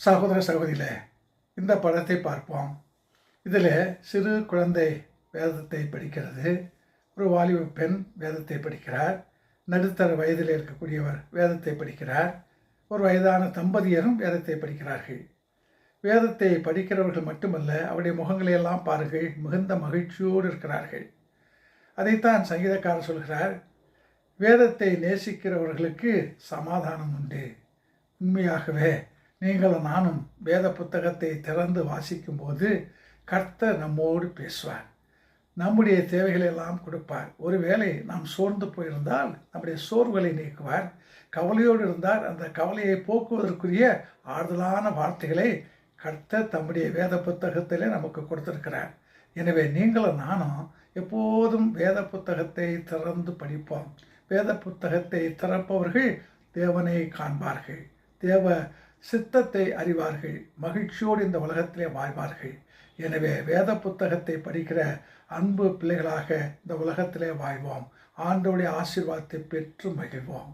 சகோதர சகோதரிகளே, இந்த படத்தை பார்ப்போம். இதில் சிறு குழந்தை வேதத்தை படிக்கிறது, ஒரு வாலிப பெண் வேதத்தை படிக்கிறார், நடுத்தர வயதில் இருக்கக்கூடியவர் வேதத்தை படிக்கிறார், ஒரு வயதான தம்பதியரும் வேதத்தை படிக்கிறார்கள். வேதத்தை படிக்கிறவர்கள் மட்டுமல்ல, அவருடைய முகங்களையெல்லாம் பாருங்கள், மிகுந்த மகிழ்ச்சியோடு இருக்கிறார்கள். அதைத்தான் சங்கீதக்காரர் சொல்கிறார், வேதத்தை நேசிக்கிறவர்களுக்கு சமாதானம் உண்டு. உண்மையாகவே நீங்களும் நானும் வேத புத்தகத்தை திறந்து வாசிக்கும் போது கர்த்தர் நம்மோடு பேசுவார், நம்முடைய தேவைகளை எல்லாம் கொடுப்பார். ஒருவேளை நாம் சோர்ந்து போயிருந்தால் நம்முடைய சோர்வுகளை நீக்குவார், கவலையோடு இருந்தால் அந்த கவலையை போக்குவதற்குரிய ஆறுதலான வார்த்தைகளை கர்த்தர் தம்முடைய வேத புத்தகத்திலே நமக்கு கொடுத்திருக்கிறார். எனவே நீங்களும் நானும் எப்போதும் வேத புத்தகத்தை திறந்து படிப்போம். வேத புத்தகத்தை திறப்பவர்கள் தேவனை காண்பார்கள், தேவ சித்தத்தை அறிவார்கள், மகிழ்ச்சியோடு இந்த உலகத்திலே வாழ்வார்கள். எனவே வேத புத்தகத்தை படிக்கிற அன்பு பிள்ளைகளாக இந்த உலகத்திலே வாழ்வோம், ஆண்டவருடைய ஆசீர்வாதத்தை பெற்று மகிழ்வோம்.